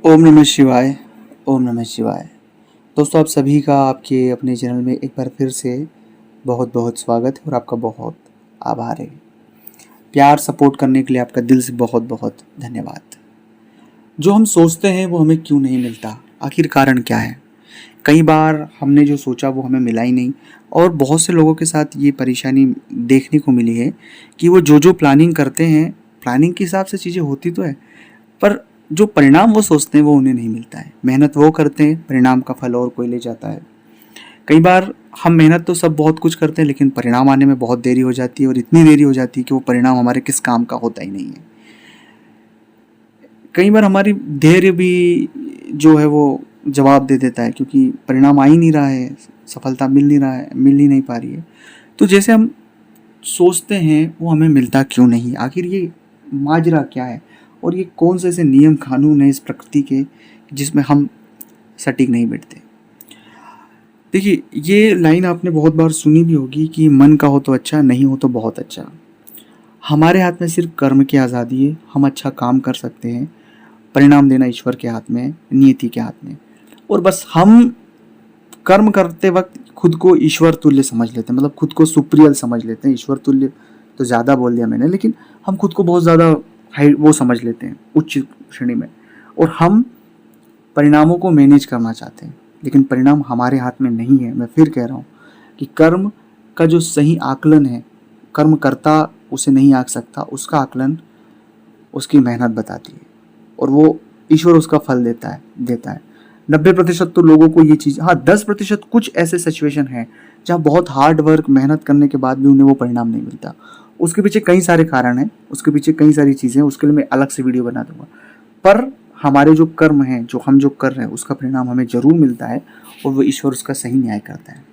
ओम नमः शिवाय। ओम नमः शिवाय। दोस्तों, आप सभी का आपके अपने चैनल में एक बार फिर से बहुत बहुत स्वागत है और आपका बहुत आभार है। प्यार सपोर्ट करने के लिए आपका दिल से बहुत बहुत धन्यवाद। जो हम सोचते हैं वो हमें क्यों नहीं मिलता, आखिर कारण क्या है? कई बार हमने जो सोचा वो हमें मिला ही नहीं, और बहुत से लोगों के साथ ये परेशानी देखने को मिली है कि वो जो प्लानिंग करते हैं, प्लानिंग के हिसाब से चीज़ें होती तो है, पर जो परिणाम वो सोचते हैं वो उन्हें नहीं मिलता है। मेहनत वो करते हैं, परिणाम का फल और कोई ले जाता है। कई बार हम मेहनत तो सब बहुत कुछ करते हैं, लेकिन परिणाम आने में बहुत देरी हो जाती है, और इतनी देरी हो जाती है कि वो परिणाम हमारे किस काम का होता ही नहीं है। कई बार हमारी धैर्य भी जो है वो जवाब दे देता है, क्योंकि परिणाम आ ही नहीं रहा है, सफलता मिल नहीं रहा है, मिल ही नहीं पा रही है। तो जैसे हम सोचते हैं वो हमें मिलता क्यों नहीं, आखिर ये माजरा क्या है, और ये कौन से ऐसे नियम कानून है इस प्रकृति के जिसमें हम सटीक नहीं बैठते। देखिए, ये लाइन आपने बहुत बार सुनी भी होगी कि मन का हो तो अच्छा, नहीं हो तो बहुत अच्छा। हमारे हाथ में सिर्फ कर्म की आज़ादी है। हम अच्छा काम कर सकते हैं, परिणाम देना ईश्वर के हाथ में है, नियति के हाथ में। और बस हम कर्म करते वक्त खुद को ईश्वर तुल्य समझ लेते हैं, मतलब खुद को सुप्रियल समझ लेते हैं। ईश्वर तुल्य तो ज़्यादा बोल दिया मैंने, लेकिन हम खुद को बहुत ज़्यादा हाई वो समझ लेते हैं, उच्च श्रेणी में। और हम परिणामों को मैनेज करना चाहते हैं, लेकिन परिणाम हमारे हाथ में नहीं है। मैं फिर कह रहा हूँ कि कर्म का जो सही आकलन है, कर्म करता उसे नहीं आंक सकता, उसका आकलन उसकी मेहनत बताती है, और वो ईश्वर उसका फल देता है। 90% तो लोगों को ये चीज़, हाँ 10% कुछ ऐसे सिचुएशन हैं जहाँ बहुत हार्ड वर्क मेहनत करने के बाद भी उन्हें वो परिणाम नहीं मिलता। उसके पीछे कई सारे कारण हैं, उसके पीछे कई सारी चीज़ें हैं, उसके लिए मैं अलग से वीडियो बना दूंगा। पर हमारे जो कर्म हैं, जो हम जो कर रहे हैं, उसका परिणाम हमें जरूर मिलता है, और वो ईश्वर उसका सही न्याय करता है।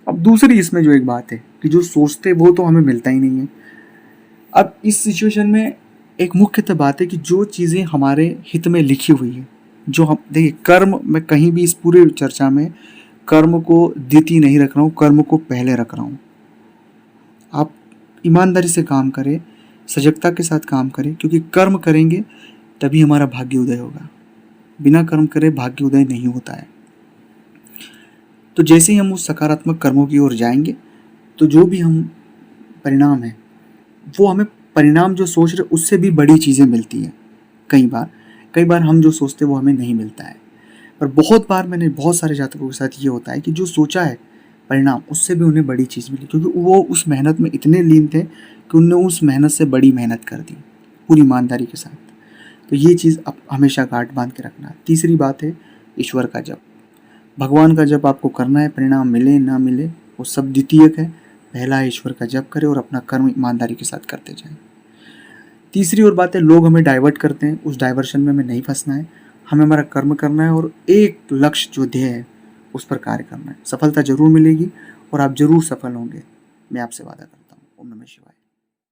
अब दूसरी इसमें जो एक बात है कि जो सोचते वो तो हमें मिलता ही नहीं है। अब इस सिचुएशन में एक मुख्यतः बात है कि जो चीज़ें हमारे हित में लिखी हुई है, जो हम देखिए, कर्म, मैं कहीं भी इस पूरे चर्चा में कर्म को द्वितीय नहीं रख रहा हूँ, कर्म को पहले रख रहा हूँ। आप ईमानदारी से काम करें, सजगता के साथ काम करें, क्योंकि कर्म करेंगे तभी हमारा भाग्य उदय होगा। बिना कर्म करे भाग्य उदय नहीं होता है। तो जैसे ही हम उस सकारात्मक कर्मों की ओर जाएंगे, तो जो भी हम परिणाम है वो हमें, परिणाम जो सोच रहे उससे भी बड़ी चीज़ें मिलती हैं। कई बार हम जो सोचते हैं वो हमें नहीं मिलता है। पर बहुत बार मैंने बहुत सारे जातकों के साथ ये होता है कि जो सोचा है परिणाम, उससे भी उन्हें बड़ी चीज़ मिली, क्योंकि वो उस मेहनत में इतने लीन थे कि उन्होंने उस मेहनत से बड़ी मेहनत कर दी पूरी ईमानदारी के साथ। तो ये चीज़ आप हमेशा गांठ बांध के रखना। तीसरी बात है ईश्वर का जप। भगवान का जप आपको करना है, परिणाम मिले ना मिले वो सब द्वितीयक है। पहला है ईश्वर का जप करें और अपना कर्म ईमानदारी के साथ करते जाएं। तीसरी और बात है, लोग हमें डाइवर्ट करते हैं, उस डाइवर्शन में हमें नहीं फंसना है। हमें हमारा कर्म करना है, और एक लक्ष्य जो ध्येय है उस पर कार्य करना है। सफलता जरूर मिलेगी और आप जरूर सफल होंगे, मैं आपसे वादा करता हूँ। ओम नमः शिवाय।